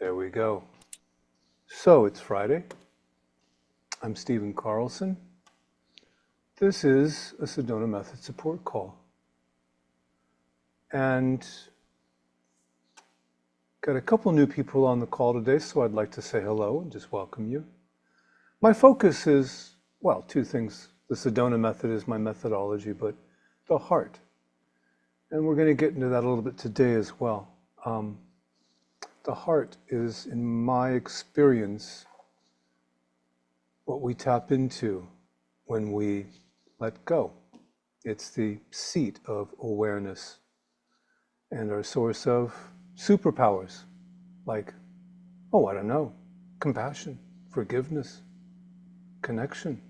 There we go. So it's Friday. I'm Stephen Carlson. This is a Sedona Method support call. And got a couple new people on the call today, so I'd like to say hello and just welcome you. My focus is, well, two things. The Sedona Method is my methodology, but the heart. And we're going to get into that a little bit today as well. The heart is, in my experience, what we tap into when we let go. It's the seat of awareness and our source of superpowers, like, I don't know, compassion, forgiveness, connection.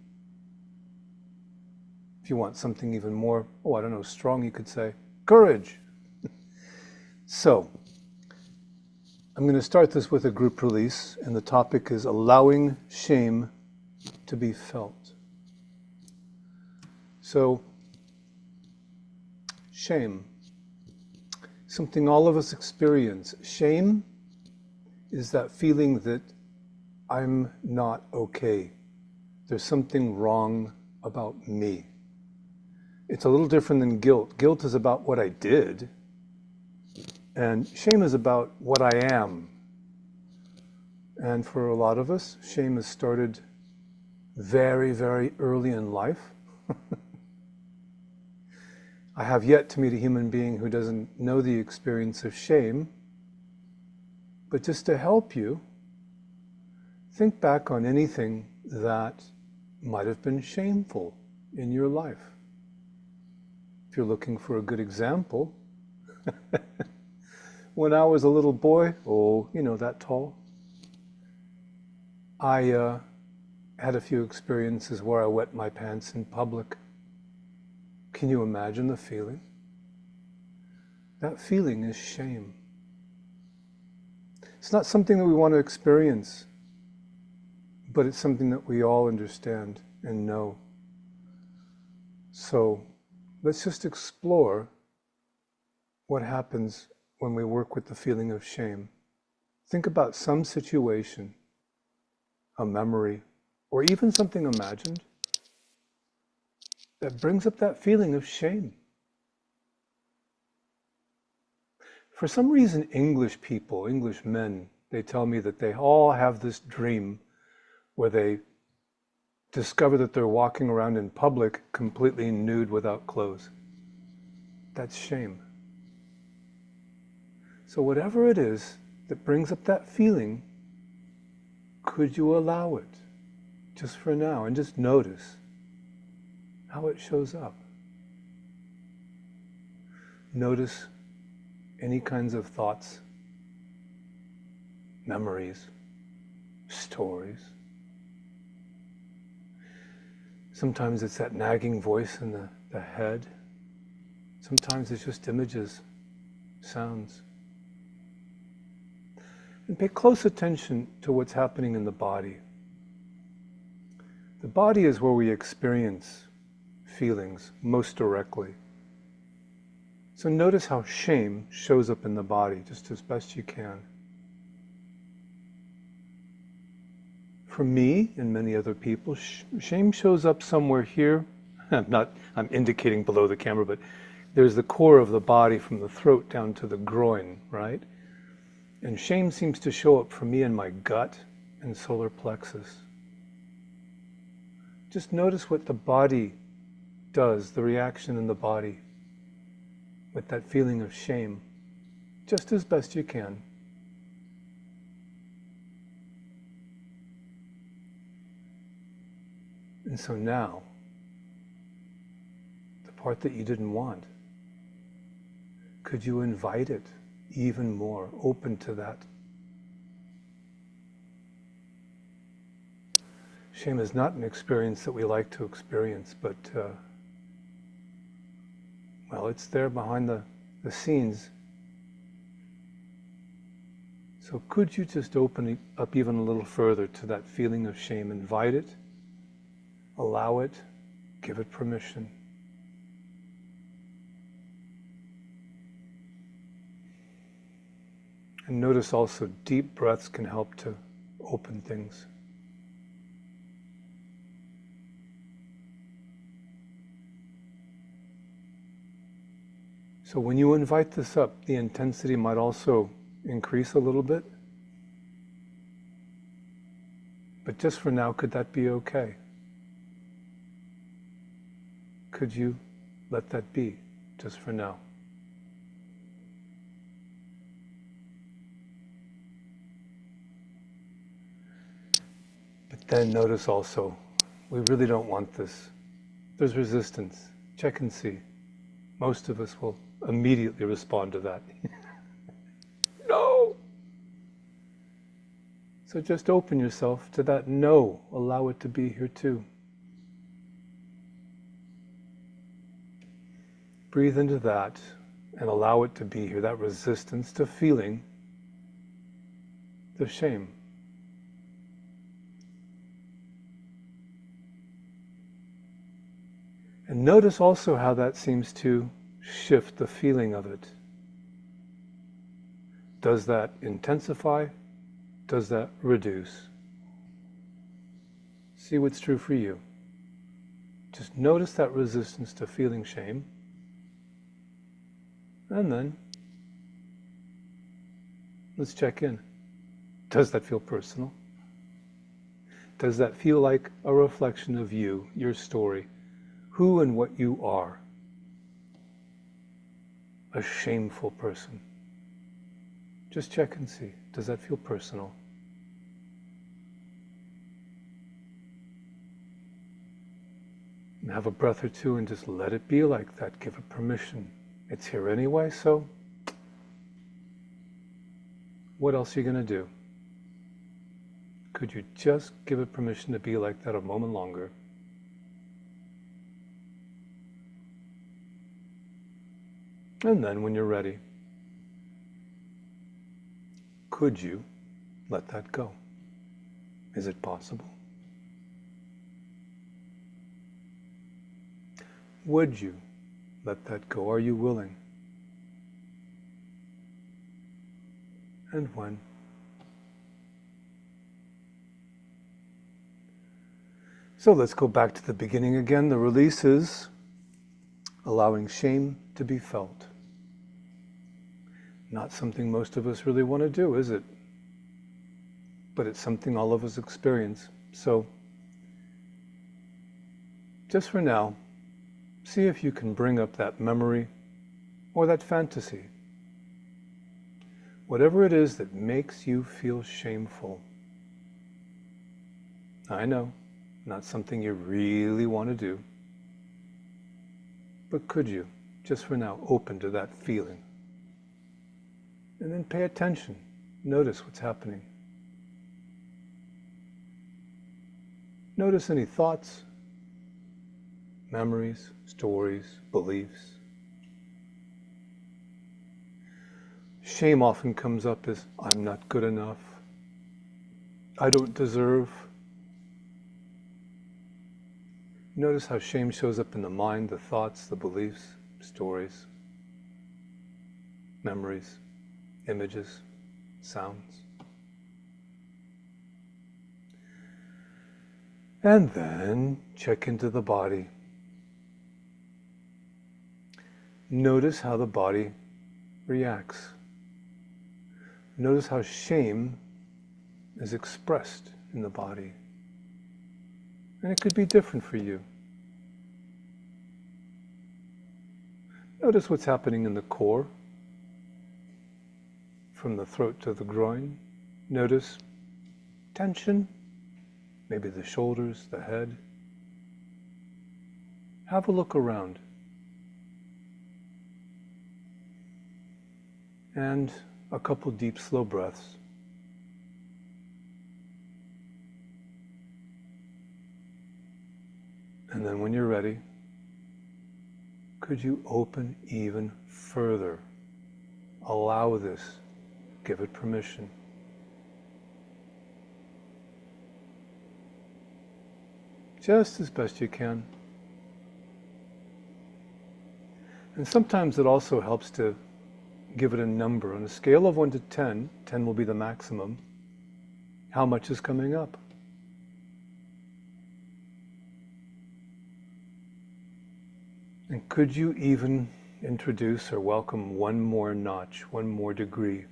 If you want something even more, strong, you could say, courage. So, I'm going to start this with a group release, and the topic is allowing shame to be felt. So, shame, something all of us experience. Shame is that feeling that I'm not okay. There's something wrong about me. It's a little different than guilt. Guilt is about what I did. And shame is about what I am. And for a lot of us, shame has started very, very early in life. I have yet to meet a human being who doesn't know the experience of shame. But just to help you, think back on anything that might have been shameful in your life. If you're looking for a good example, when I was a little boy, that tall, I had a few experiences where I wet my pants in public. Can you imagine the feeling? That feeling is shame. It's not something that we want to experience, but it's something that we all understand and know. So let's just explore what happens when we work with the feeling of shame. Think about some situation, a memory, or even something imagined that brings up that feeling of shame. For some reason, English people, English men, they tell me that they all have this dream where they discover that they're walking around in public completely nude without clothes. That's shame. So whatever it is that brings up that feeling, could you allow it just for now and just notice how it shows up? Notice any kinds of thoughts, memories, stories. Sometimes it's that nagging voice in the head. Sometimes it's just images, sounds. And pay close attention to what's happening in the body. The body is where we experience feelings most directly. So notice how shame shows up in the body, just as best you can. For me and many other people, shame shows up somewhere here. I'm indicating below the camera, but there's the core of the body from the throat down to the groin, right? And shame seems to show up for me in my gut and solar plexus. Just notice what the body does, the reaction in the body with that feeling of shame, just as best you can. And so now, the part that you didn't want, could you invite it even more, open to that? Shame is not an experience that we like to experience, but it's there behind the scenes. So could you just open it up even a little further to that feeling of shame? Invite it, allow it, give it permission. And notice also deep breaths can help to open things. So when you invite this up, the intensity might also increase a little bit. But just for now, could that be okay? Could you let that be just for now? But then notice also, we really don't want this. There's resistance. Check and see. Most of us will immediately respond to that. No! So just open yourself to that no. Allow it to be here too. Breathe into that and allow it to be here, that resistance to feeling the shame. And notice also how that seems to shift the feeling of it. Does that intensify? Does that reduce? See what's true for you. Just notice that resistance to feeling shame. And then, let's check in. Does that feel personal? Does that feel like a reflection of you, your story, who and what you are? A shameful person. Just check and see. Does that feel personal? And have a breath or two and just let it be like that. Give it permission. It's here anyway, so what else are you going to do? Could you just give it permission to be like that a moment longer? And then when you're ready, could you let that go? Is it possible? Would you let that go? Are you willing? And when? So let's go back to the beginning again. The release is allowing shame to be felt. Not something most of us really want to do, is it? But it's something all of us experience. So, just for now, see if you can bring up that memory or that fantasy. Whatever it is that makes you feel shameful. I know, not something you really want to do. But could you, just for now, open to that feeling? And then pay attention. Notice what's happening. Notice any thoughts, memories, stories, beliefs. Shame often comes up as, I'm not good enough. I don't deserve. Notice how shame shows up in the mind, the thoughts, the beliefs, stories, memories, images, sounds. And then check into the body. Notice how the body reacts. Notice how shame is expressed in the body. And it could be different for you. Notice what's happening in the core, from the throat to the groin. Notice tension, maybe the shoulders, the head. Have a look around. And a couple deep, slow breaths. And then when you're ready, could you open even further? Allow this. Give it permission. Just as best you can. And sometimes it also helps to give it a number. On a scale of 1 to 10, 10 will be the maximum. How much is coming up? And could you even introduce or welcome one more notch, one more degree?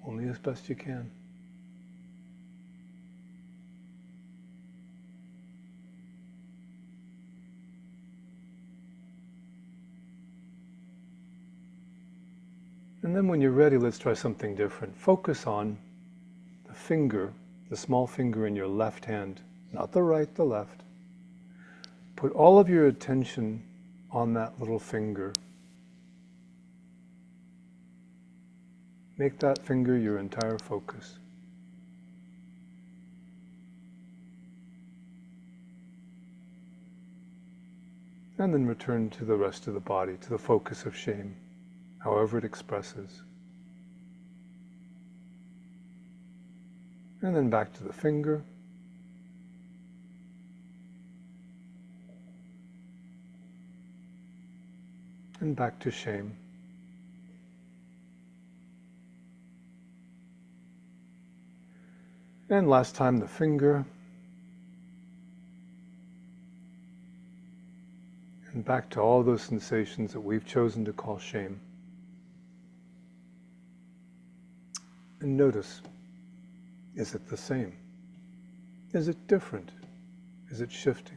Only as best you can. And then when you're ready, let's try something different. Focus on the finger, the small finger in your left hand, not the right, the left. Put all of your attention on that little finger. Make that finger your entire focus. And then return to the rest of the body, to the focus of shame, however it expresses. And then back to the finger. And back to shame. And last time the finger. And back to all those sensations that we've chosen to call shame. And notice, is it the same? Is it different? Is it shifting?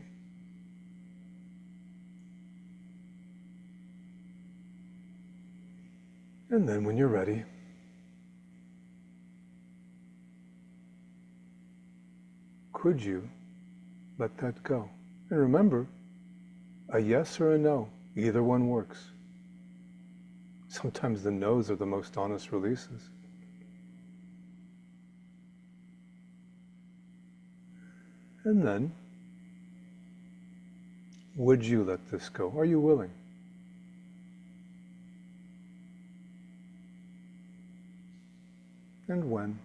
And then when you're ready, could you let that go? And remember, a yes or a no, either one works. Sometimes the no's are the most honest releases. And then, would you let this go? Are you willing? And when?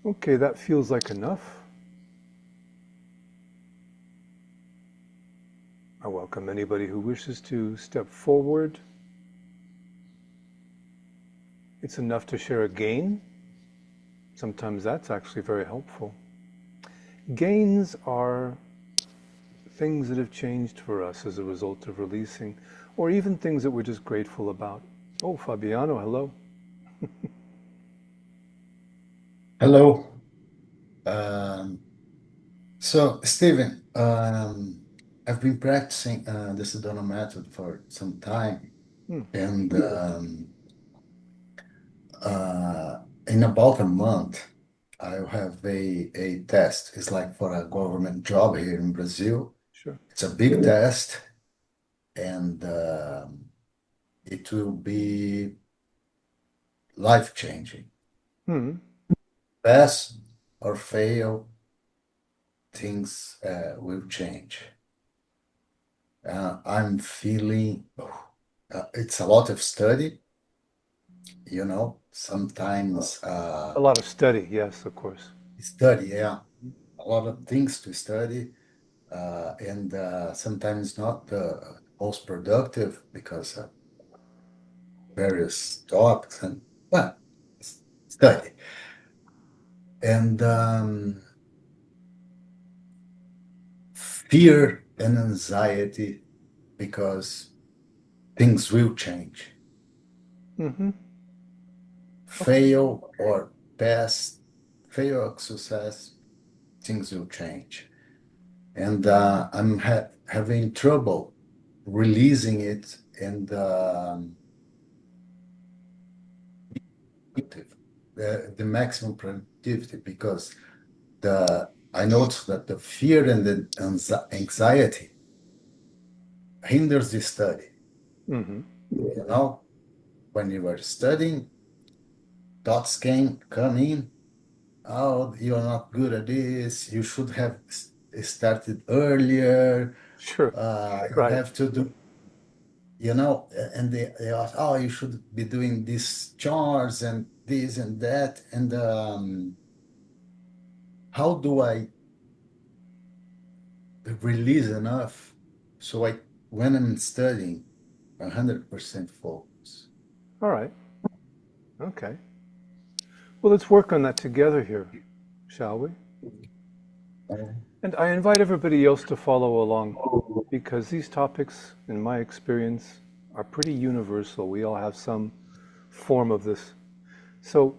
Okay, that feels like enough. I welcome anybody who wishes to step forward. It's enough to share a gain. Sometimes that's actually very helpful. Gains are things that have changed for us as a result of releasing, or even things that we're just grateful about. Oh, Fabiano, hello. Hello. So, Stephen, I've been practicing the Sedona method for some time, Hmm, and in about a month, I'll have a test. It's like for a government job here in Brazil. sure. It's a big test, and it will be life-changing. Hmm, Pass or fail, things will change. I'm feeling it's a lot of study, sometimes a lot of study, yes, of course. study, yeah, a lot of things to study, and sometimes not the most productive because of various topics and, well, study. And fear and anxiety because things will change. Mm-hmm. Okay. Fail or pass, fail or success, things will change. And I'm having trouble releasing it and the maximum productivity because the I noticed that the fear and the anxiety hinders the study. Mm-hmm. You know, when you were studying, thoughts come in. Oh, you're not good at this. You should have started earlier. Sure. You Right. have to do and they ask, oh, you should be doing these chores and this and that. And how do I release enough. So when I'm studying, 100% focus. All right. Okay. Well, let's work on that together here, shall we? Oh, And I invite everybody else to follow along because these topics, in my experience, are pretty universal. We all have some form of this. So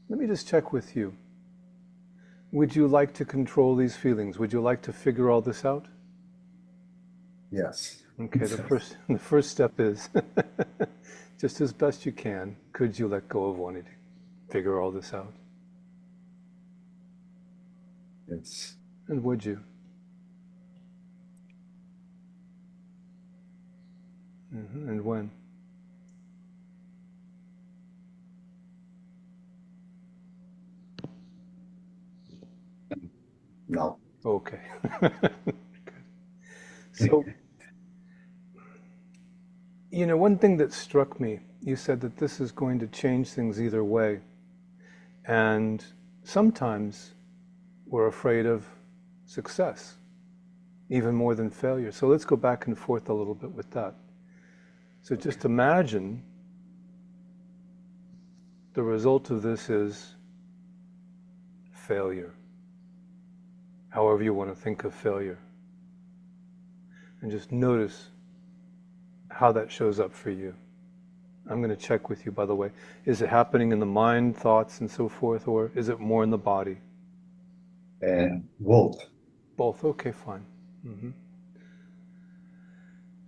let me just check with you. Would you like to control these feelings? Would you like to figure all this out? yes. Okay, the first step is just as best you can, could you let go of wanting to figure all this out? Yes. And would you? And when? No. Okay. So, one thing that struck me, you said that this is going to change things either way. And sometimes we're afraid of success, even more than failure. So let's go back and forth a little bit with that. So just imagine the result of this is failure, however you want to think of failure. And just notice how that shows up for you. I'm going to check with you, by the way. Is it happening in the mind, thoughts, and so forth, or is it more in the body? And both. Both. Okay, fine. hmm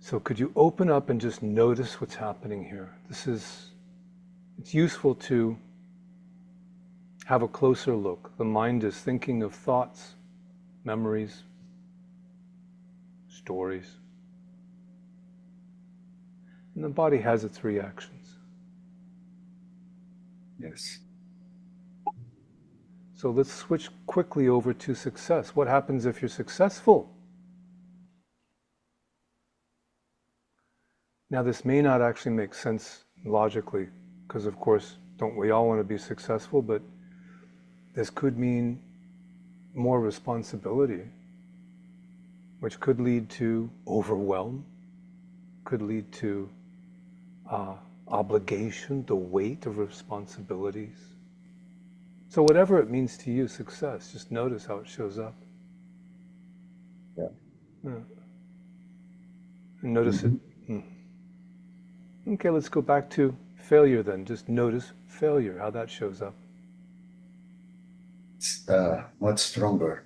So could you open up and just notice what's happening here? It's useful to have a closer look. The mind is thinking of thoughts, memories, stories. And the body has its reactions. Yes. So let's switch quickly over to success. What happens if you're successful? Now, this may not actually make sense logically, because of course, don't we all want to be successful? But this could mean more responsibility, which could lead to overwhelm, could lead to obligation, the weight of responsibilities. So whatever it means to you, success, just notice how it shows up. Yeah. Yeah. And notice it. Mhm. Okay, let's go back to failure then. Just notice failure, how that shows up. It's much stronger.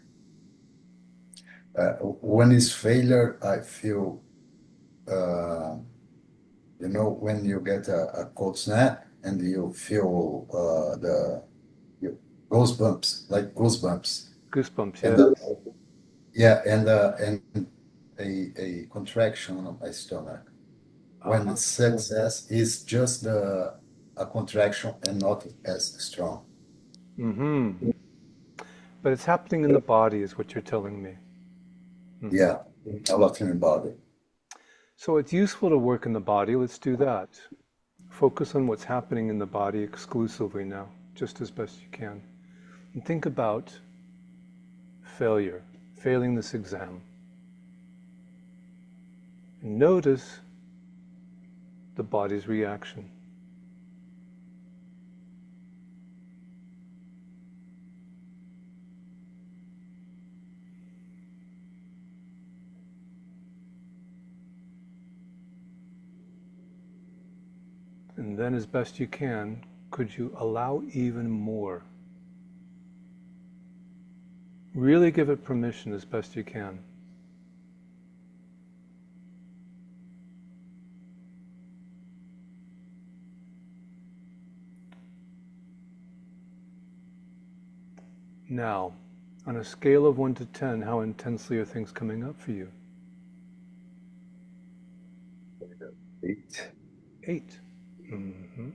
When it's failure, I feel, uh, when you get a cold snap and you feel you, goosebumps, Goosebumps, and yes. yeah, and a contraction on my stomach. When Uh-huh. the success is just a contraction and not as strong. Mm-hmm. But it's happening in the body is what you're telling me. hmm Yeah, a lot in the body. So it's useful to work in the body. Let's do that. Focus on what's happening in the body exclusively now, just as best you can. And think about failure, failing this exam. And notice the body's reaction. And then, as best you can, could you allow even more? Really give it permission as best you can. Now, on a scale of 1 to 10, how intensely are things coming up for you? 8. 8. hmm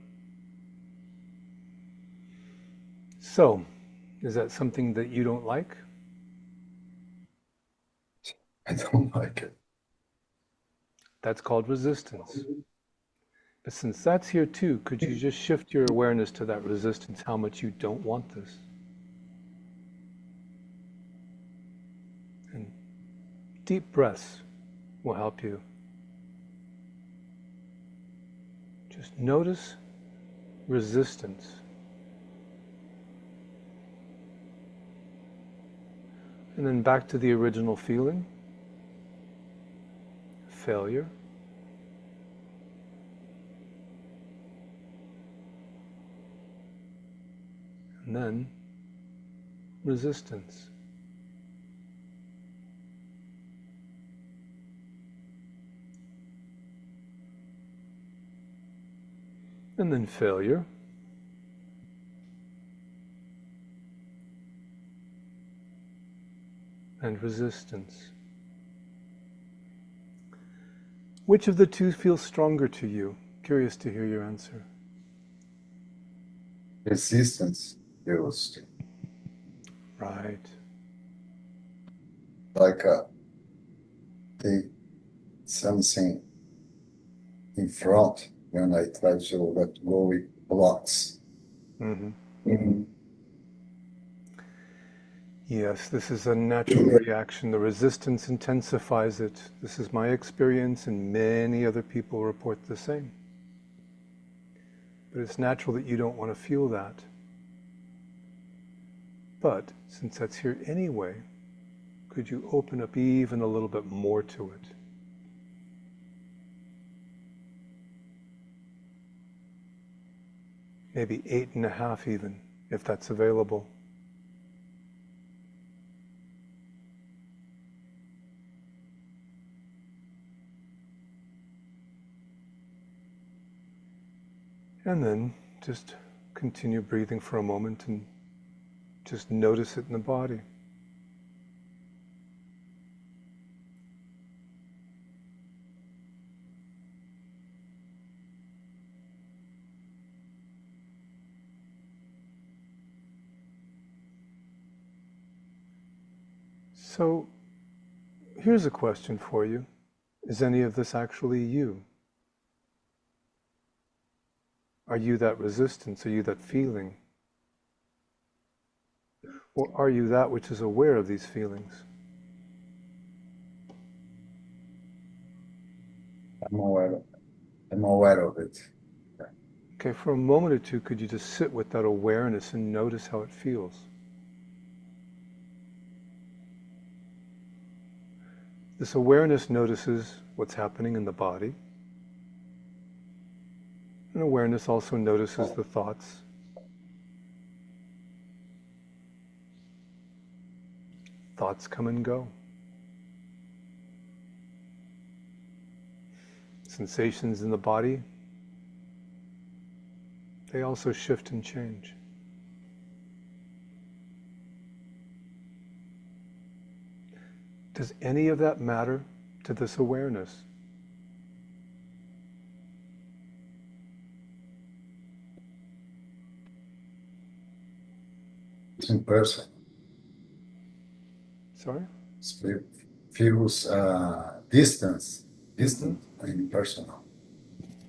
So, is that something that you don't like? I don't like it. That's called resistance. But since that's here too, could you just shift your awareness to that resistance, how much you don't want this? deep breaths will help you. Just notice resistance. And then back to the original feeling, failure. And then resistance. And then failure. And resistance. Which of the two feels stronger to you? Curious to hear your answer. Resistance feels Right. like take something in front when I try to let go, it blocks. Mm-hmm. Mhm. Yes, this is a natural reaction. The resistance intensifies it. This is my experience, and many other people report the same. But it's natural that you don't want to feel that. But since that's here anyway, could you open up even a little bit more to it? Maybe 8.5 even, if that's available. And then just continue breathing for a moment and just notice it in the body. So here's a question for you. Is any of this actually you? Are you that resistance? Are you that feeling? Or are you that which is aware of these feelings? I'm aware of it. Okay, for a moment or two, could you just sit with that awareness and notice how it feels? This awareness notices what's happening in the body. And awareness also notices the thoughts. Thoughts come and go. Sensations in the body, they also shift and change. Does any of that matter to this awareness? It's impersonal. Sorry? It feels distant Mm-hmm. and impersonal.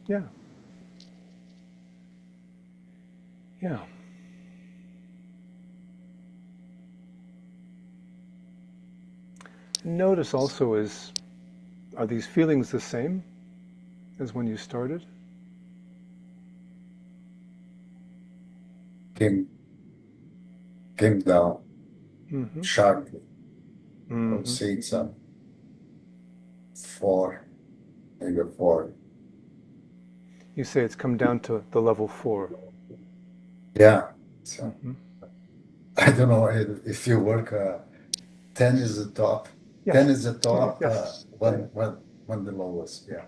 Yeah. Yeah. Notice also are these feelings the same as when you started? Came down Mm-hmm. sharply. I would Mm-hmm. say it's a 4, maybe a 4. You say it's come down to the level 4. Yeah. So Mm-hmm. I don't know if you work. 10 is the top. Yes. 10 is the top. Yes. One the lowest. Yeah.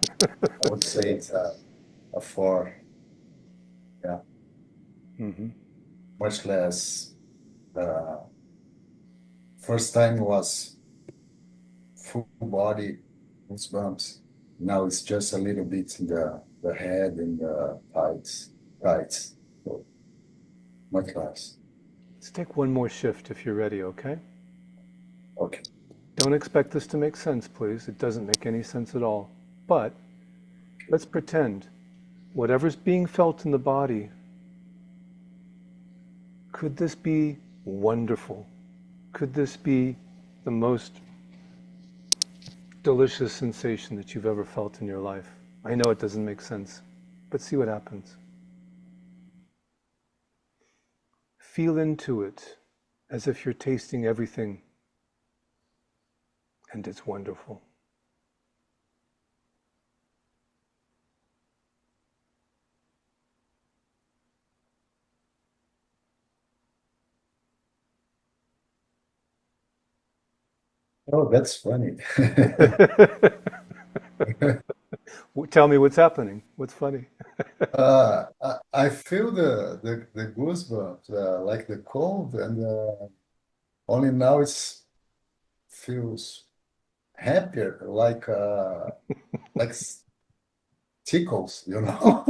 I would say it's a 4. Yeah. Mm-hmm. Much less. Uh, First time was full body goosebumps. Now it's just a little bit in the head and the thighs. So much less. Let's take one more shift if you're ready, okay? Okay. Don't expect this to make sense, please. It doesn't make any sense at all. But let's pretend whatever's being felt in the body, could this be wonderful? Could this be the most delicious sensation that you've ever felt in your life. I know it doesn't make sense, but see what happens. Feel into it as if you're tasting everything, and it's wonderful. Oh, that's funny. Tell me what's happening. What's funny? I feel the goosebumps, like the cold, and only now it's feels happier, like tickles, you know?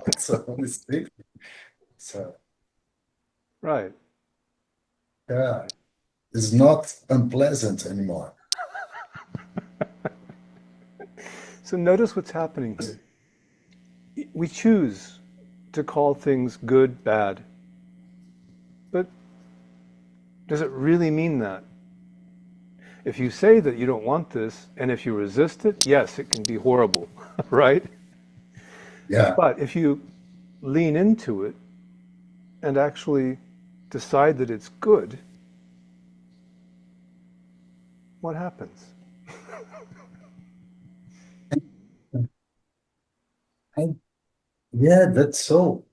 Like someone is tickling. So Right. yeah, it's not unpleasant anymore. So notice what's happening here. We choose to call things good, bad, but does it really mean that? If you say that you don't want this, and if you resist it, yes, it can be horrible, right? Yeah. But if you lean into it and actually decide that it's good, what happens? I, yeah, that's so.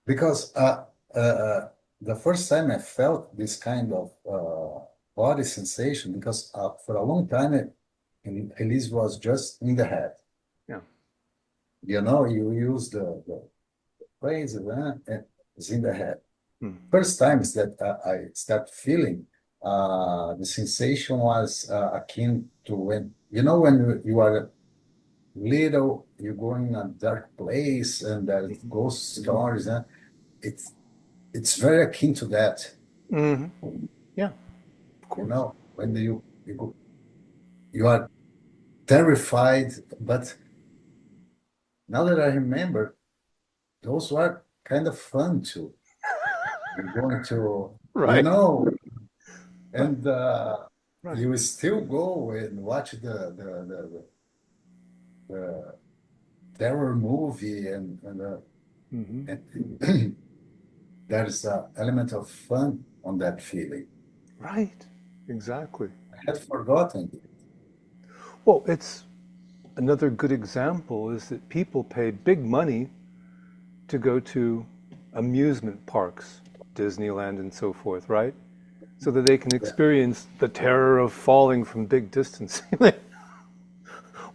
Because the first time I felt this kind of body sensation, because for a long time, Elise was just in the head. Yeah. You know, you use the phrase, it's in the head. Hmm. First times that I start feeling the sensation was akin to when you are little, you go in a dark place and there's ghost stories, it's it's very akin to that. Mm-hmm. Yeah, of You course. know, when you are terrified, but now that I remember, those were kind of fun too. You're going to, you Right. know, Right. and Right. you still go and watch the terror movie, Mm-hmm. and there's an element of fun on that feeling. Right. Exactly. I had forgotten. Well, it's another good example is that people pay big money to go to amusement parks, Disneyland and so forth, right? So that they can Yeah, experience the terror of falling from big distance.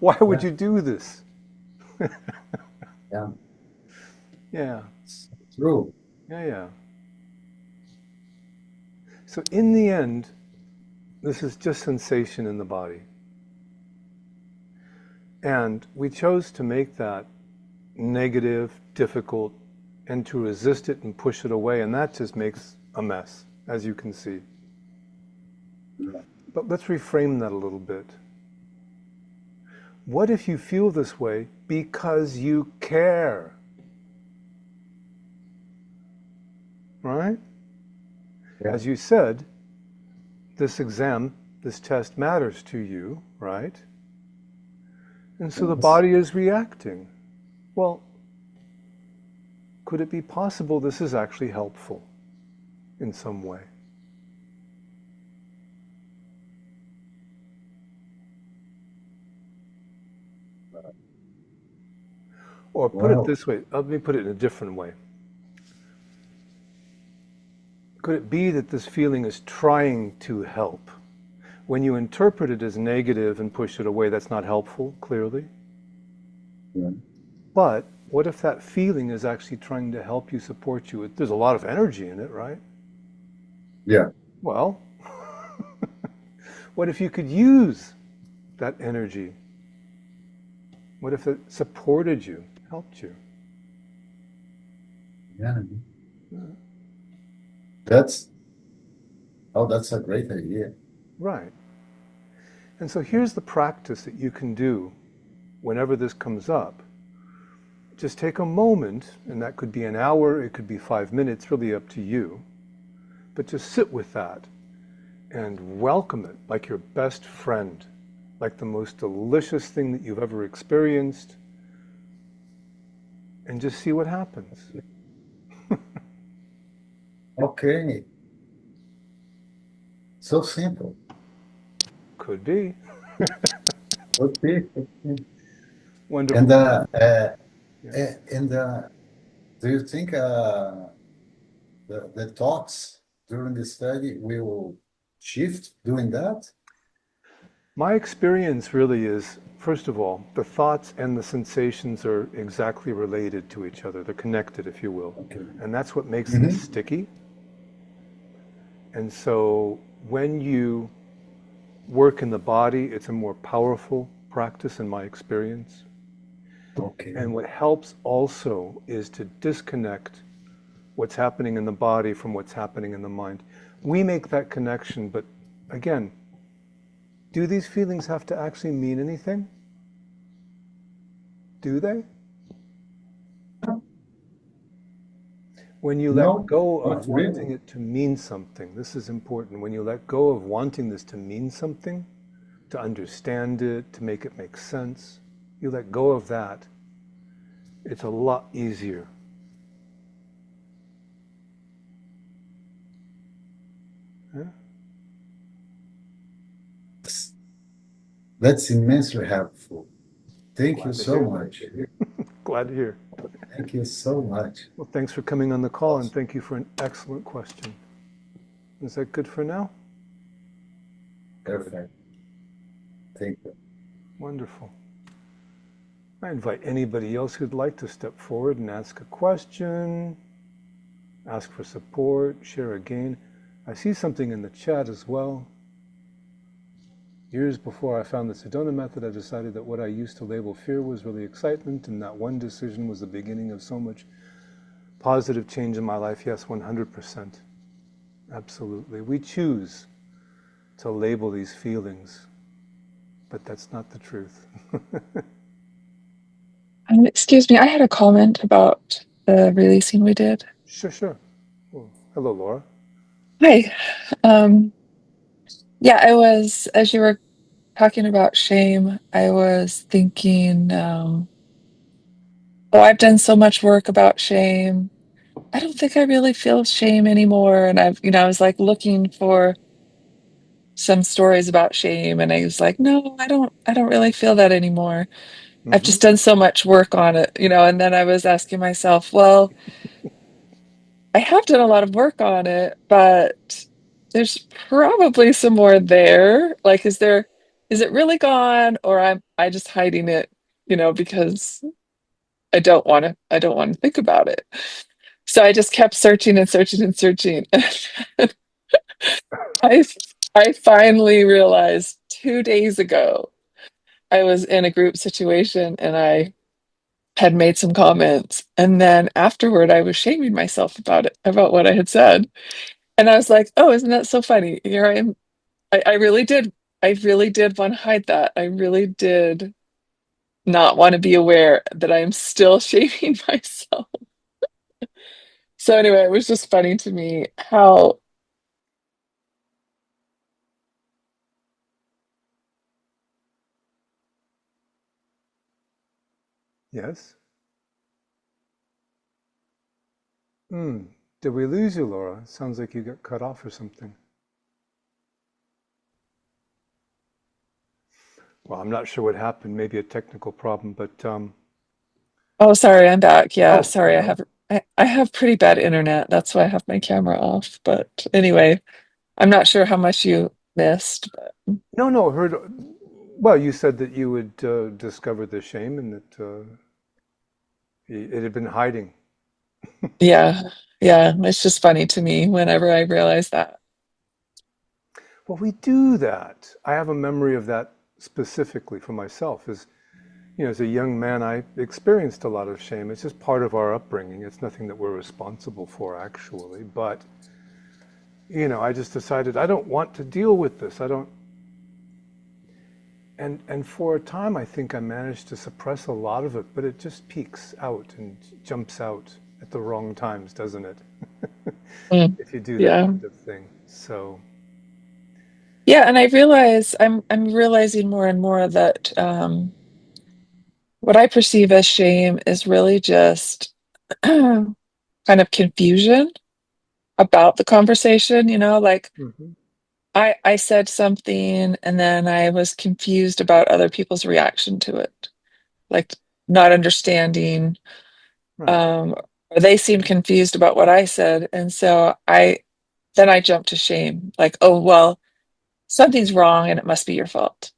Why would yeah, you do this? yeah. Yeah, It's true. yeah, yeah. So in the end, this is just sensation in the body. And we chose to make that negative, difficult, and to resist it and push it away. And that just makes a mess, as you can see. Yeah. But let's reframe that a little bit. What if you feel this way because you care, right? Yeah. As you said, this exam, this test matters to you, right? And so the Yes. body is reacting. Well, could it be possible this is actually helpful in some way? Or put it Well, this way, let me put it in a different way. Could it be that this feeling is trying to help? When you interpret it as negative and push it away, that's not helpful, clearly. yeah. But what if that feeling is actually trying to help you, support you? There's a lot of energy in it, right? Yeah. Well, what if you could use that energy? What if it supported you, helped you? Yeah. That's that's a great idea. Right. And so here's the practice that you can do whenever this comes up. Just take a moment, and that could be an hour, it could be 5 minutes, really up to you. But just sit with that and welcome it like your best friend. like the most delicious thing that you've ever experienced, and just see what happens. Okay. So simple. Could be. Okay. And Wonderful. Yes. and do you think the thoughts during the study will shift doing that? My experience really is, first of all, the thoughts and the sensations are exactly related to each other. They're connected, if you will. Okay. And that's what makes them Hmm. sticky. And so when you work in the body, it's a more powerful practice in my experience. Okay. And what helps also is to disconnect what's happening in the body from what's happening in the mind. We make that connection, but again, do these feelings have to actually mean anything? Do they? When you let No, go of not wanting really. it to mean something, this is important. When you let go of wanting this to mean something, to understand it, to make it make sense, you let go of that, it's a lot easier. Yeah? That's immensely helpful. Thank you Glad to so hear. much. Glad to hear. Thank you so much. Well, thanks for coming on the call and Awesome. thank you for an excellent question. Is that good for now? Good. Perfect. Thank you. Wonderful. I invite anybody else who'd like to step forward and ask a question, ask for support, share a gain. I see something in the chat as well. Years before I found the Sedona method, I decided that what I used to label fear was really excitement, and that one decision was the beginning of so much positive change in my life. Yes, 100%. Absolutely. We choose to label these feelings, but that's not the truth. Excuse me, I had a comment about the releasing we did. Sure, sure. Well, hello, Laura. Hi. Um, yeah, I was, as you were talking about shame, I was thinking, oh, I've done so much work about shame. I don't think I really feel shame anymore. And I was like looking for some stories about shame, and I was like, no, I don't really feel that anymore. I've Mm-hmm. just done so much work on it, and then I was asking myself, well, I have done a lot of work on it, but there's probably some more there. Like, is it really gone, or I just hiding it, because I don't want to think about it. So I just kept searching and searching and searching. I I finally realized 2 days ago I was in a group situation and I had made some comments, and then afterward I was shaming myself about it, about what I had said. And I was like, oh, isn't that so funny? Here I am. I really did want to hide that. I really did not want to be aware that I am still shaming myself. So anyway, it was just funny to me how, Yes? Hmm. Did we lose you, Laura? Sounds like you got cut off or something. Well, I'm not sure what happened. Maybe a technical problem, but oh, sorry, I'm back. Yeah, oh, sorry, hello. I have pretty bad internet. That's why I have my camera off. But anyway, I'm not sure how much you missed. But No, no, heard. Well, you said that you would discover the shame and that it had been hiding. yeah, yeah, it's just funny to me whenever I realize that. Well, we do that. I have a memory of that specifically for myself. As a young man, I experienced a lot of shame. It's just part of our upbringing. It's nothing that we're responsible for, actually. But I just decided I don't want to deal with this. I don't. And for a time, I think I managed to suppress a lot of it, but it just peaks out and jumps out at the wrong times, doesn't it? Mm, If you do that yeah. kind of thing. So Yeah, and I'm realizing more and more that what I perceive as shame is really just kind of confusion about the conversation, like Hmm. I said something and then I was confused about other people's reaction to it, like not understanding, Right. or they seemed confused about what I said, and so I jumped to shame, like, oh well, something's wrong and it must be your fault,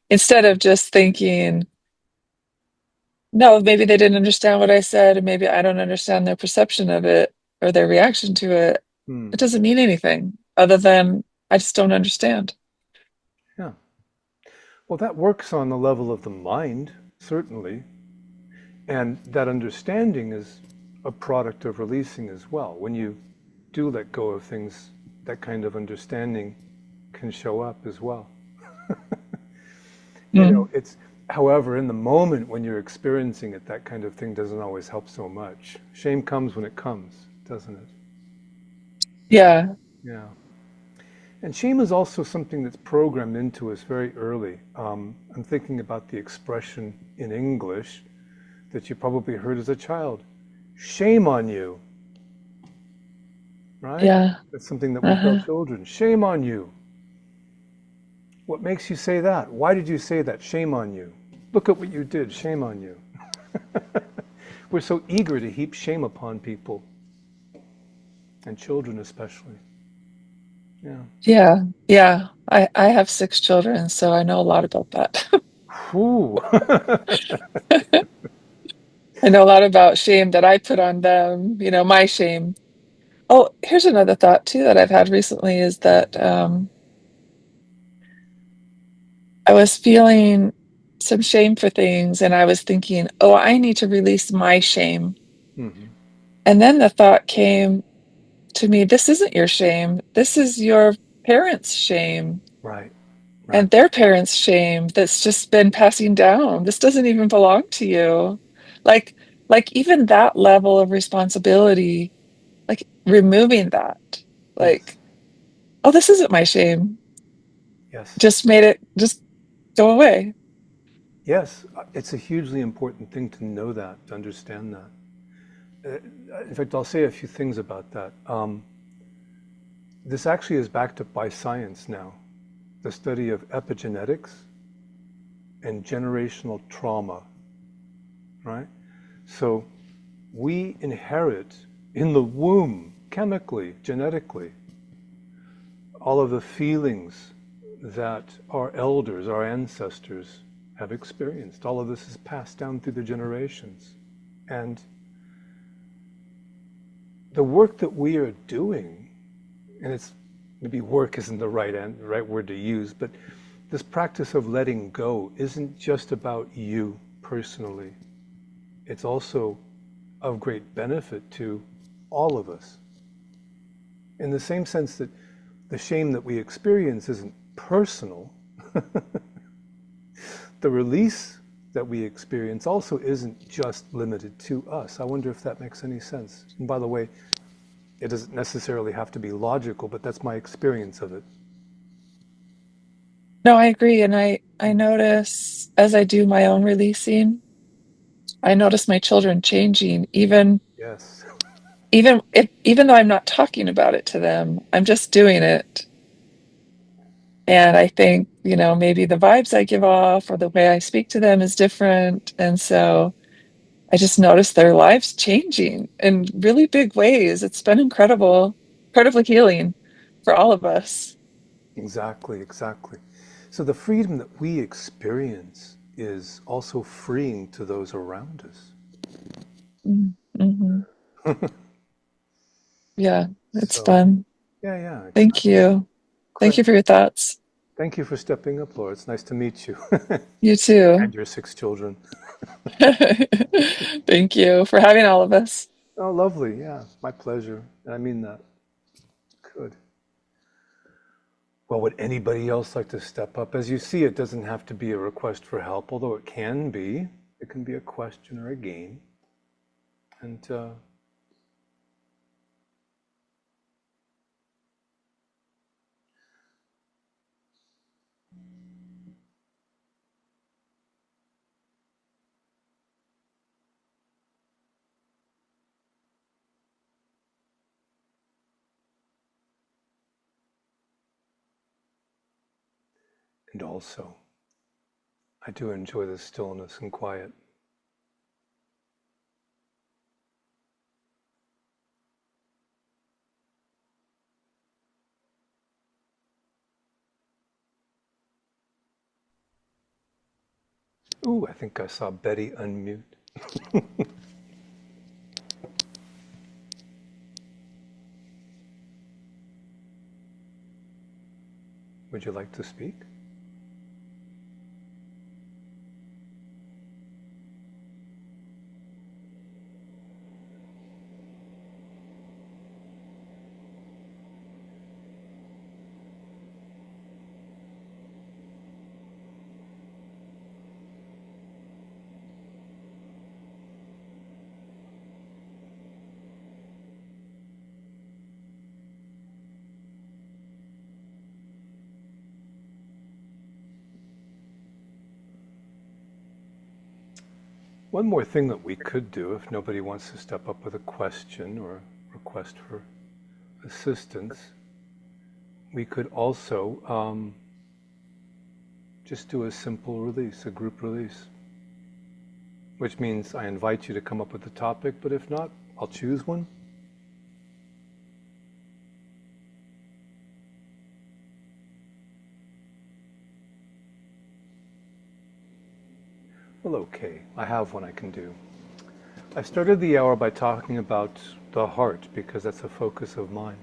instead of just thinking, no, maybe they didn't understand what I said, and maybe I don't understand their perception of it or their reaction to it. It Hmm. doesn't mean anything other than I just don't understand. Yeah. Well, that works on the level of the mind, certainly. And that understanding is a product of releasing as well. When you do let go of things, that kind of understanding can show up as well. Mm. It's, however, in the moment when you're experiencing it, that kind of thing doesn't always help so much. Shame comes when it comes, doesn't it? Yeah, Yeah. And shame is also something that's programmed into us very early. I'm thinking about the expression in English that you probably heard as a child: shame on you, right? yeah, That's something that we tell uh-huh. children. Shame on you. What makes you say that? Why did you say that? Shame on you. Look at what you did. Shame on you. We're so eager to heap shame upon people, and children especially. Yeah. Yeah, yeah. I have 6 children, so I know a lot about that. Whew. I know a lot about shame that I put on them, my shame. Oh, here's another thought too that I've had recently is that I was feeling some shame for things and I was thinking, oh, I need to release my shame. Hmm. And then the thought came to me, this isn't your shame. This is your parents' shame Right. Right. and their parents' shame that's just been passing down. This doesn't even belong to you. Like, like even that level of responsibility, like removing that, Yes. like, oh, this isn't my shame, Yes. just made it just go away. Yes. It's a hugely important thing to know that, to understand that. In fact, I'll say a few things about that. This actually is backed up by science now. The study of epigenetics and generational trauma, right? So we inherit in the womb, chemically, genetically, all of the feelings that our elders, our ancestors have experienced. All of this is passed down through the generations. And the work that we are doing, and it's maybe work isn't the right word to use, but this practice of letting go isn't just about you personally. It's also of great benefit to all of us. In the same sense that the shame that we experience isn't personal, the release that we experience also isn't just limited to us. I wonder if that makes any sense. And by the way, it doesn't necessarily have to be logical, but that's my experience of it. No, I agree. And I notice as I do my own releasing, I notice my children changing, Yes. even though I'm not talking about it to them, I'm just doing it. And I think, maybe the vibes I give off or the way I speak to them is different. And so I just noticed their lives changing in really big ways. It's been incredible, incredibly healing for all of us. Exactly, exactly. So the freedom that we experience is also freeing to those around us. Mm-hmm. Yeah, it's So, fun. yeah, yeah, Thank exactly. you. Thank Great. you for your thoughts. Thank you for stepping up, Laura. It's nice to meet you You too. and your 6 children. Thank you for having all of us. Oh, lovely. Yeah, my pleasure. And I mean that. Good. Well, would anybody else like to step up? As you see, it doesn't have to be a request for help, although it can be. It can be a question or a game. And And also, I do enjoy the stillness and quiet. Ooh, I think I saw Betty unmute. Would you like to speak? One more thing that we could do, if nobody wants to step up with a question or request for assistance, we could also just do a simple release, a group release, which means I invite you to come up with a topic, but if not, I'll choose one. Well, okay, I have one I can do. I started the hour by talking about the heart because that's a focus of mine.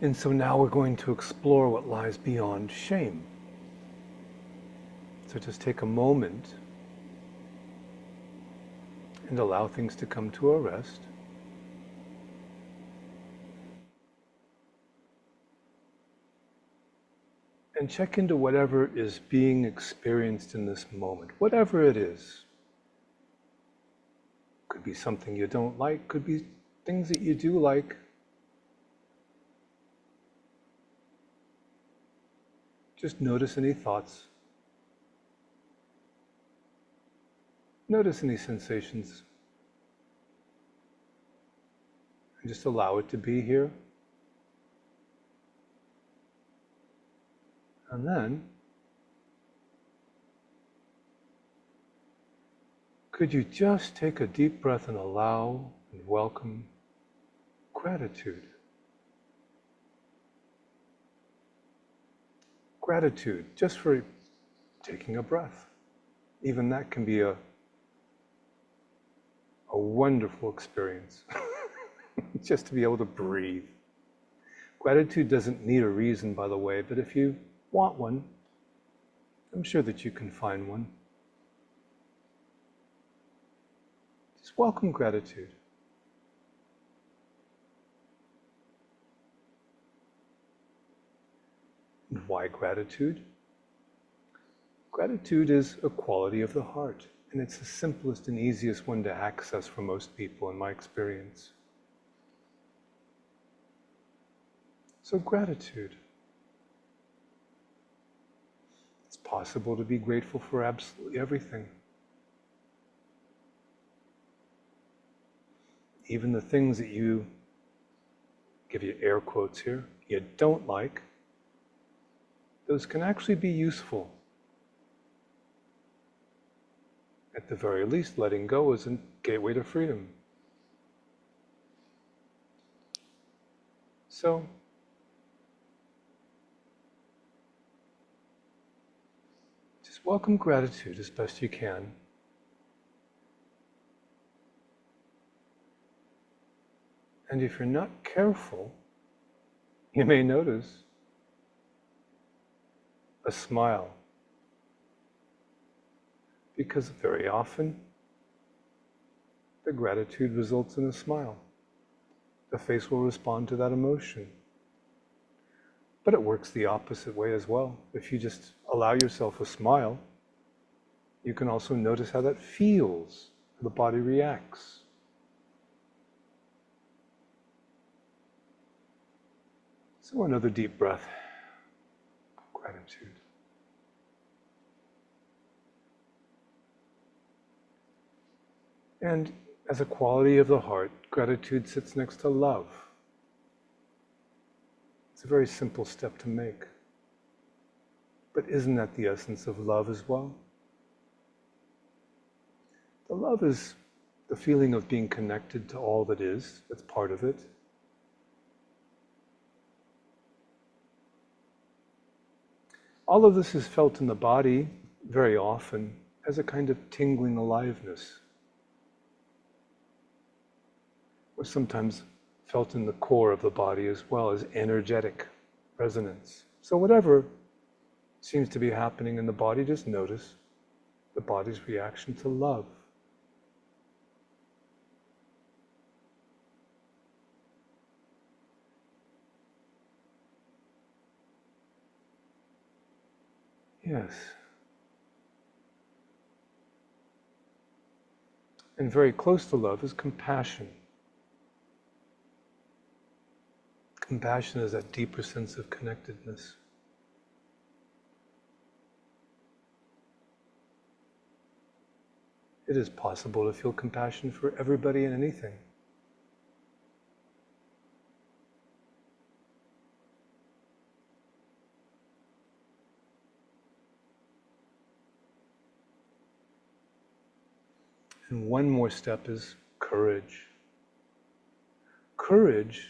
And so now we're going to explore what lies beyond shame. So just take a moment and allow things to come to a rest. And check into whatever is being experienced in this moment, whatever it is. Could be something you don't like, could be things that you do like. Just notice any thoughts. Notice any sensations. And just allow it to be here. And then, could you just take a deep breath and allow and welcome gratitude? Gratitude, just for taking a breath. Even that can be a wonderful experience, just to be able to breathe. Gratitude doesn't need a reason, by the way, but if you want one, I'm sure that you can find one. Just welcome gratitude. And why gratitude? Gratitude is a quality of the heart, and it's the simplest and easiest one to access for most people in my experience. So gratitude. It's possible to be grateful for absolutely everything. Even the things that you, give you air quotes here, you don't like, those can actually be useful. At the very least, letting go is a gateway to freedom. So, just welcome gratitude as best you can. And if you're not careful, you may notice a smile. Because very often, the gratitude results in a smile. The face will respond to that emotion. But it works the opposite way as well. If you just allow yourself a smile, you can also notice how that feels, how the body reacts. So another deep breath. Gratitude. And as a quality of the heart, gratitude sits next to love. It's a very simple step to make. But isn't that the essence of love as well? The love is the feeling of being connected to all that is. That's part of it. All of this is felt in the body very often as a kind of tingling aliveness, or sometimes felt in the core of the body as well as energetic resonance. So whatever seems to be happening in the body, just notice the body's reaction to love. Yes. And very close to love is compassion. Compassion is that deeper sense of connectedness. It is possible to feel compassion for everybody and anything. And one more step is courage. Courage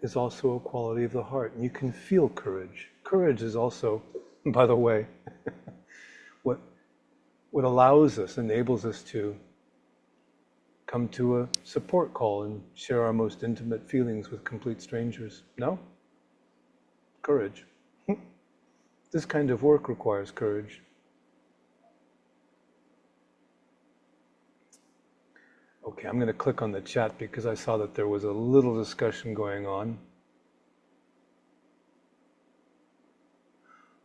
is also a quality of the heart, and you can feel courage. Courage is also, by the way, what allows us, enables us to come to a support call and share our most intimate feelings with complete strangers. No? Courage. This kind of work requires courage. Okay, I'm going to click on the chat because I saw that there was a little discussion going on.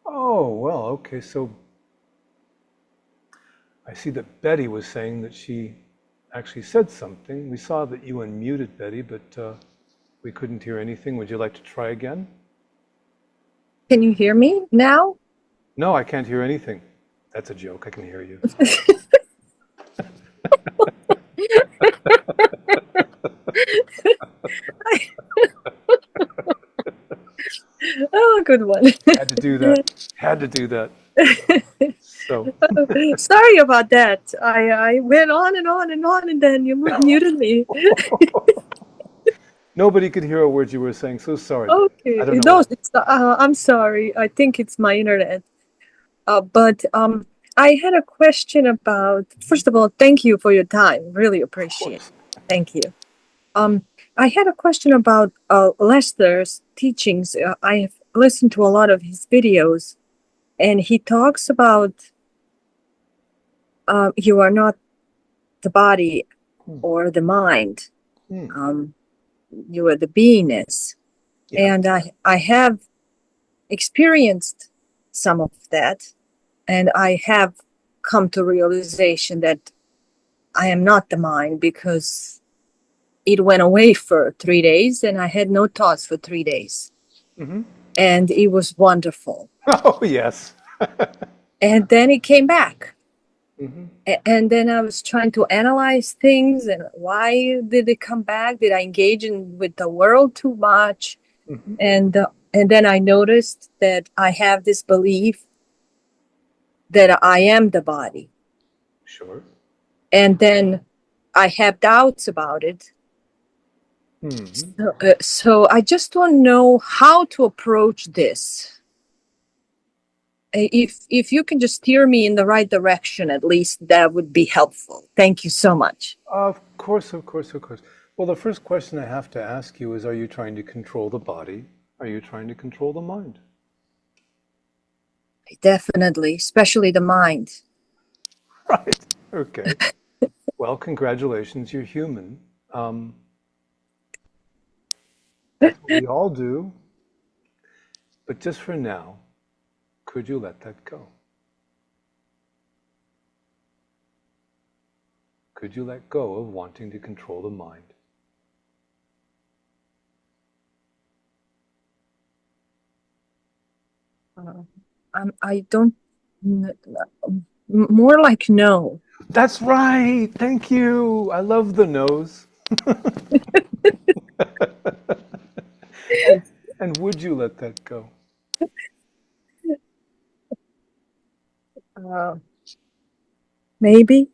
Oh, well, okay, so I see that Betty was saying that she actually said something. We saw that you unmuted Betty, but we couldn't hear anything. Would you like to try again? Can you hear me now? No, I can't hear anything. That's a joke. I can hear you. Oh, good one. Had to do that. Had to do that. So Sorry about that. I went on and on and on, and then you muted me. nobody could hear a word you were saying. So sorry. Okay. I don't know. No, What. it's, I'm sorry. I think it's my internet. But I had a question about, first of all, thank you for your time. Really appreciate it. Thank you. I had a question about Lester's teachings. I have listened to a lot of his videos, and he talks about you are not the body or the mind. You are the beingness. Yeah. And I have experienced some of that, and I have come to realization that I am not the mind, because it went away for 3 days and I had no thoughts for 3 days. Mm-hmm. And it was wonderful. Oh, yes. And then it came back. Mm-hmm. And then I was trying to analyze things, and why did it come back? Did I engage with the world too much? Mm-hmm. And then I noticed that I have this belief that I am the body. Sure. And then I have doubts about it. Mm-hmm. So I just don't know how to approach this. If you can just steer me in the right direction, at least that would be helpful. Thank you so much. Of course. Well, the first question I have to ask you is, are you trying to control the body? Are you trying to control the mind? Definitely, especially the mind. Right. Okay. Well, congratulations, you're human. We all do. But just for now, could you let that go? Could you let go of wanting to control the mind? I don't, more like no. That's right. Thank you. I love the no's. and would you let that go? Maybe.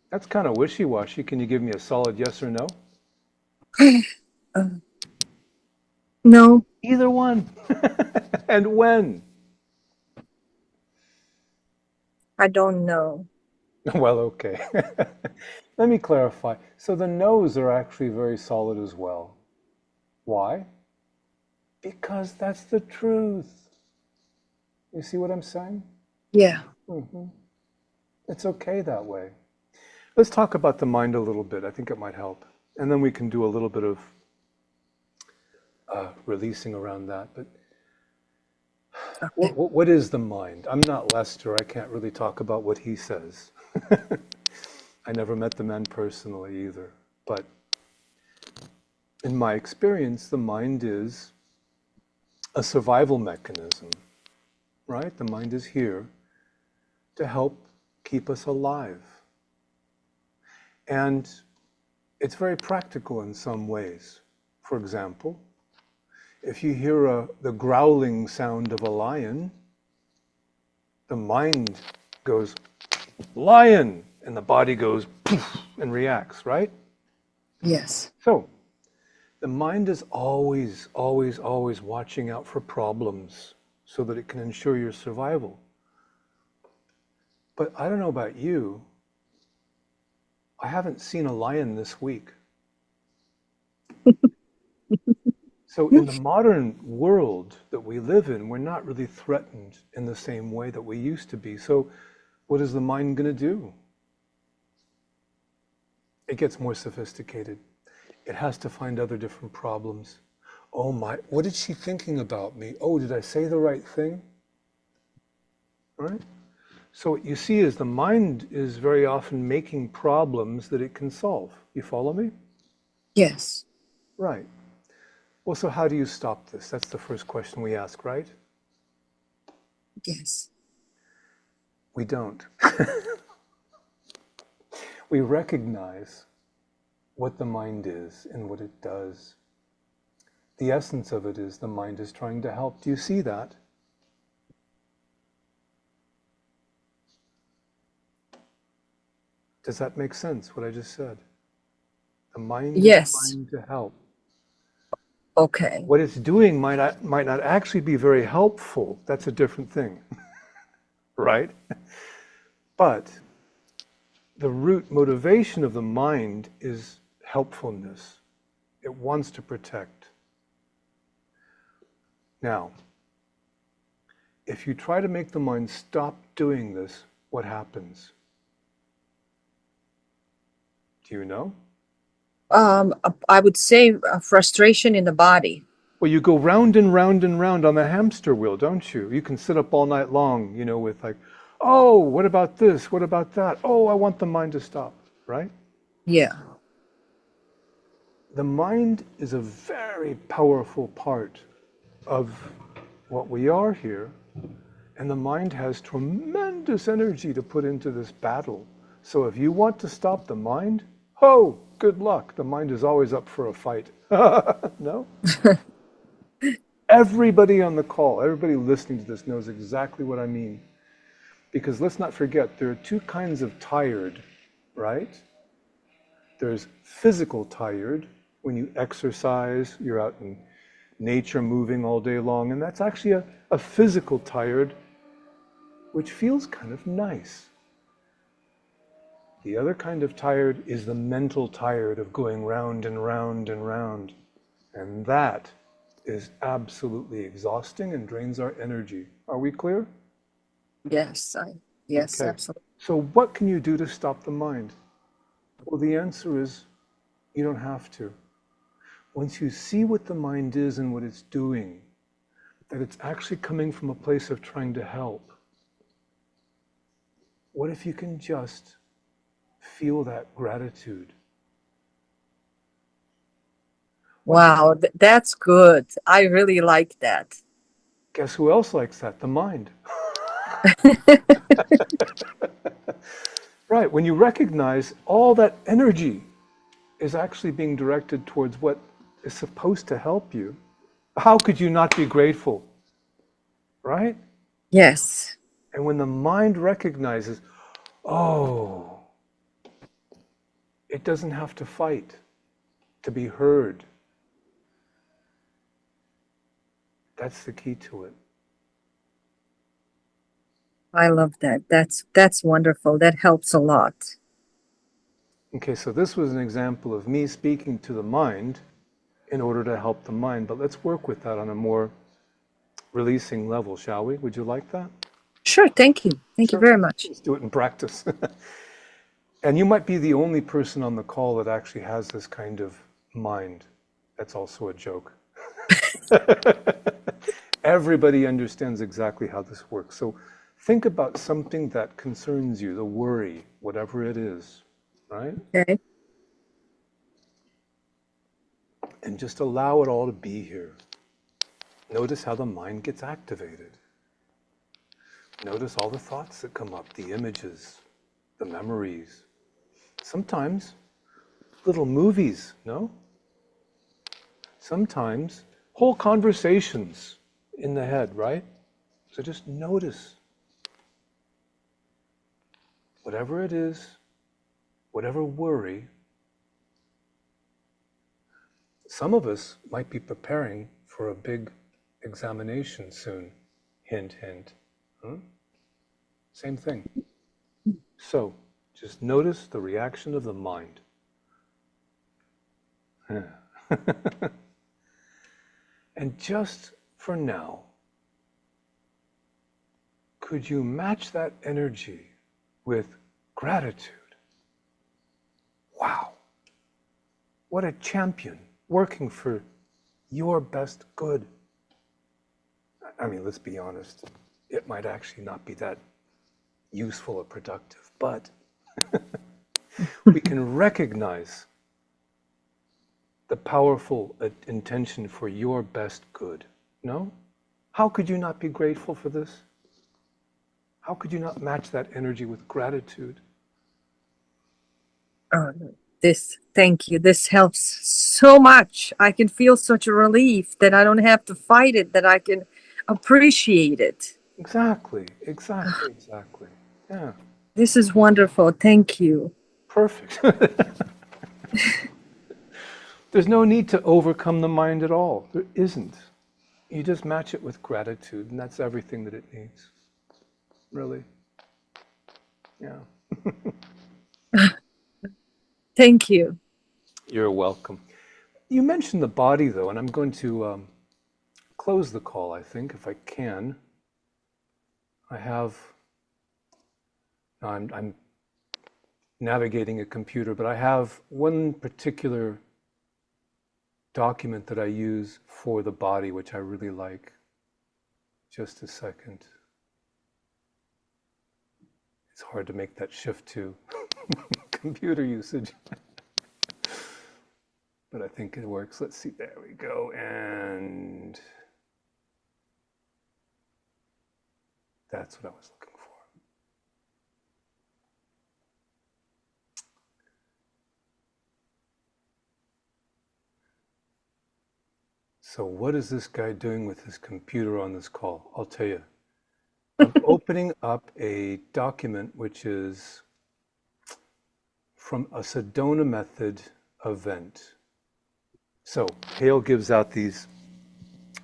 That's kind of wishy-washy. Can you give me a solid yes or no? Uh, no. Either one. And when? I don't know. Well, okay. Let me clarify. So the no's are actually very solid as well. Why? Because that's the truth. You see what I'm saying? Yeah. It's okay that way. Let's talk about the mind a little bit. I think it might help. And then we can do a little bit of releasing around that. But Okay. what is the mind? I'm not Lester. I can't really talk about what he says. I never met the man personally either. But in my experience, the mind is a survival mechanism, right? The mind is here to help keep us alive. And it's very practical in some ways. For example, if you hear the growling sound of a lion, the mind goes, lion, and the body goes, poof, and reacts, right? Yes. So the mind is always, always, always watching out for problems so that it can ensure your survival. But I don't know about you, I haven't seen a lion this week. So in the modern world that we live in, we're not really threatened in the same way that we used to be. So what is the mind going to do? It gets more sophisticated. It has to find other different problems. Oh my, what is she thinking about me? Oh, did I say the right thing? Right? So what you see is the mind is very often making problems that it can solve. You follow me? Yes. Right. Well, so how do you stop this? That's the first question we ask, right? Yes. We don't. We recognize what the mind is and what it does. The essence of it is the mind is trying to help. Do you see that? Does that make sense, what I just said? The mind is Yes. trying to help. Okay. What it's doing might not actually be very helpful. That's a different thing, right? But the root motivation of the mind is helpfulness. It wants to protect. Now, if you try to make the mind stop doing this, what happens? Do you know? I would say frustration in the body. Well, you go round and round and round on the hamster wheel, don't you? You can sit up all night long, with like, oh, what about this? What about that? Oh, I want the mind to stop, right? Yeah. The mind is a very powerful part of what we are here, and the mind has tremendous energy to put into this battle. So if you want to stop the mind, oh, good luck. The mind is always up for a fight. No? Everybody on the call, everybody listening to this knows exactly what I mean. Because let's not forget, there are two kinds of tired, right? There's physical tired, when you exercise, you're out in nature moving all day long, and that's actually a physical tired, which feels kind of nice. The other kind of tired is the mental tired of going round and round and round. And that is absolutely exhausting and drains our energy. Are we clear? Yes. Yes, Okay. absolutely. So what can you do to stop the mind? Well, the answer is you don't have to. Once you see what the mind is and what it's doing, that it's actually coming from a place of trying to help, what if you can just feel that gratitude? Wow, that's good. I really like that. Guess who else likes that? The mind. Right, when you recognize all that energy is actually being directed towards what is supposed to help you, how could you not be grateful? Right? Yes. And when the mind recognizes, oh, it doesn't have to fight to be heard, that's the key to it. I love that. That's wonderful. That helps a lot. Okay, so this was an example of me speaking to the mind in order to help the mind, but let's work with that on a more releasing level, shall we? Would you like that? Sure. Thank you. Thank you Sure. very much. Let's do it in practice. And you might be the only person on the call that actually has this kind of mind. That's also a joke. Everybody understands exactly how this works. So think about something that concerns you, the worry, whatever it is, right? Okay. And just allow it all to be here. Notice how the mind gets activated. Notice all the thoughts that come up, the images, the memories. Sometimes little movies, no? Sometimes whole conversations in the head, right? So just notice whatever it is, whatever worry. Some of us might be preparing for a big examination soon. Hint, hint. Huh? Same thing. So just notice the reaction of the mind. And just for now, could you match that energy with gratitude? Wow, what a champion working for your best good. I mean, let's be honest, it might actually not be that useful or productive, but we can recognize the powerful intention for your best good. No? How could you not be grateful for this? How could you not match that energy with gratitude? Oh, thank you. This helps so much. I can feel such a relief that I don't have to fight it, that I can appreciate it. Exactly, exactly, exactly. Yeah, This is wonderful. Thank you. perfect. There's no need to overcome the mind at all. There isn't. You just match it with gratitude, and that's everything that it needs. Really. Yeah. Thank you. You're welcome. You mentioned the body, though, and I'm going to close the call, I think, if I can. I have, I'm navigating a computer, but I have one particular document that I use for the body, which I really like. Just a second. It's hard to make that shift to computer usage. But I think it works. Let's see, there we go. And that's what I was looking for. So what is this guy doing with his computer on this call? I'll tell you. I'm opening up a document which is from a Sedona method event. So Hale gives out these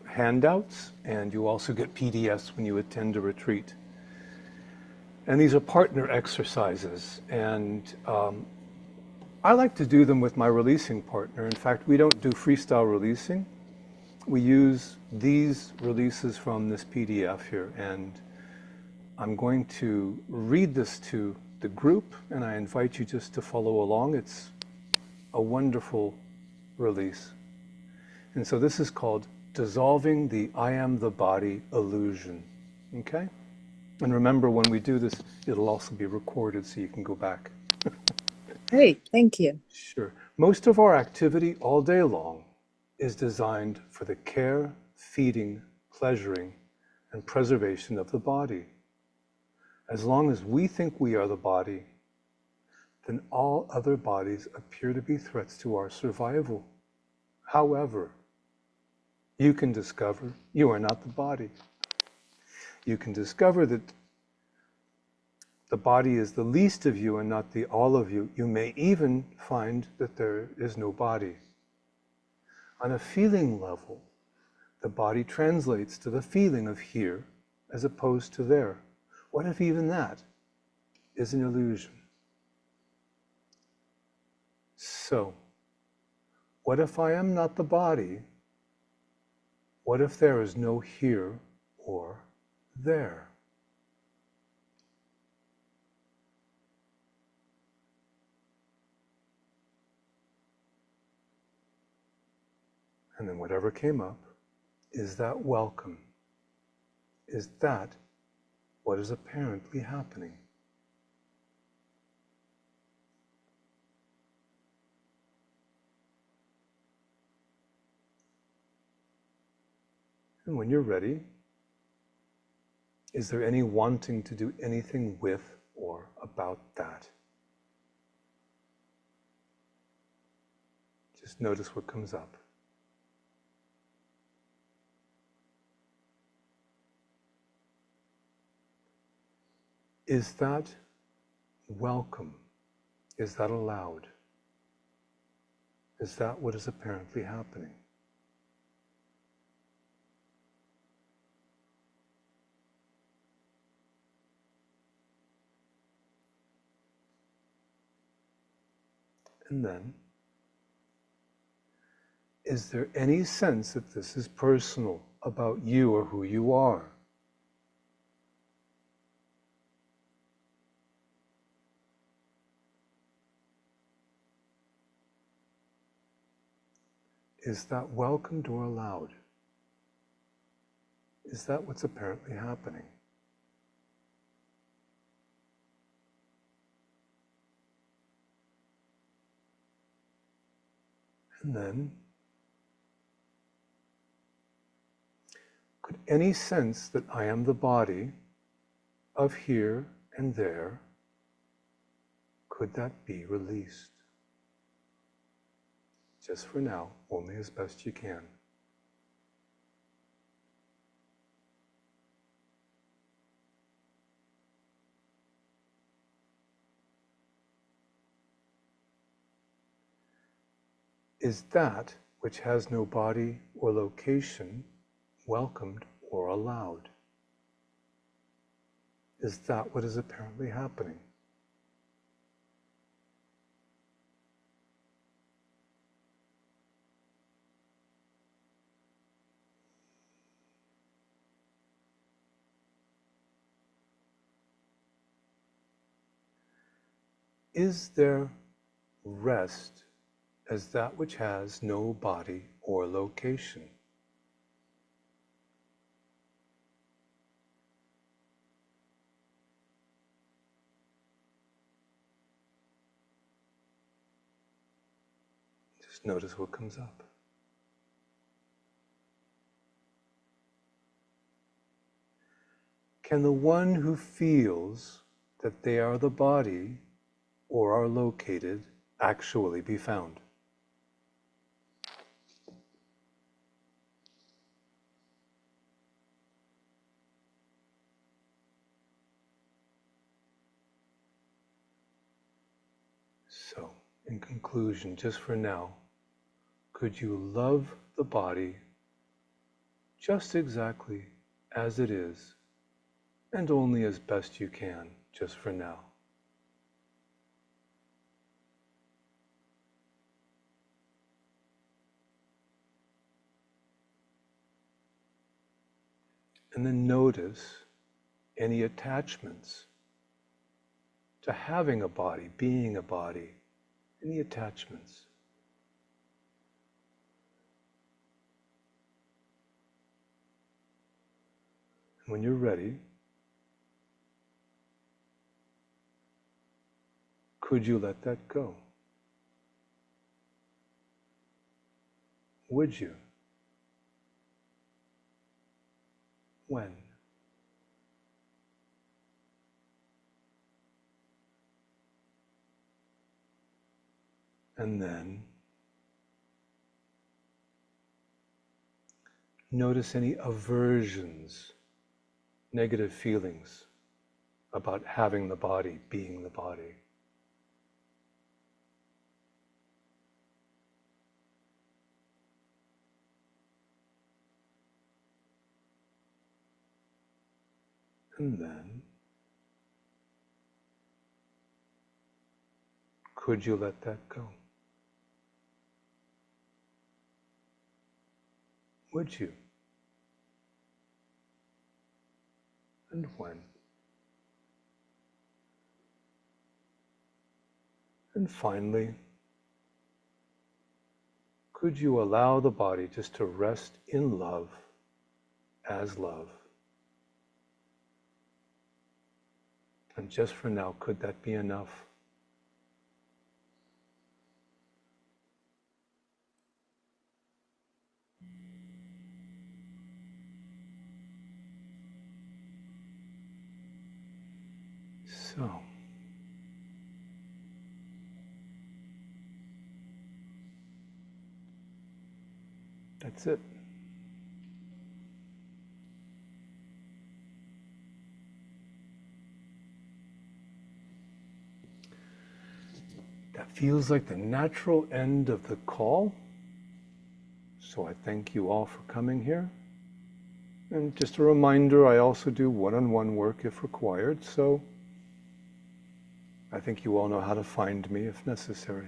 handouts, and you also get PDFs when you attend a retreat. And these are partner exercises, and I like to do them with my releasing partner. In fact, we don't do freestyle releasing. We use these releases from this PDF here, and I'm going to read this to the group, and I invite you just to follow along. It's a wonderful release. And so this is called Dissolving the I Am the Body Illusion. Okay? And remember, when we do this, it'll also be recorded so you can go back. Great. Thank you. Sure. Most of our activity all day long is designed for the care, feeding, pleasuring, and preservation of the body. As long as we think we are the body, then all other bodies appear to be threats to our survival. However, you can discover you are not the body. you can discover that the body is the least of you and not the all of you. You may even find that there is no body. On a feeling level, the body translates to the feeling of here as opposed to there. What if even that is an illusion? So, what if I am not the body? What if there is no here or there? And then whatever came up, is that welcome? Is that what is apparently happening? And when you're ready, is there any wanting to do anything with or about that? Just notice what comes up. Is that welcome? Is that allowed? Is that what is apparently happening? And then, is there any sense that this is personal about you or who you are? Is that welcomed or allowed? Is that what's apparently happening? And then, could any sense that I am the body of here and there, could that be released? Just for now, only as best you can. Is that which has no body or location welcomed or allowed? Is that what is apparently happening? Is there rest as that which has no body or location? Just notice what comes up. Can the one who feels that they are the body or are located actually be found? So, in conclusion, just for now, could you love the body just exactly as it is, and only as best you can, just for now? And then notice any attachments to having a body, being a body, any attachments. And when you're ready, could you let that go? Would you? When? And then notice any aversions, negative feelings about having the body, being the body. And then, could you let that go? Would you? And when? And finally, could you allow the body just to rest in love as love? And just for now, could that be enough? So, that's it. That feels like the natural end of the call. So I thank you all for coming here. And just a reminder, I also do one-on-one work if required, so I think you all know how to find me if necessary.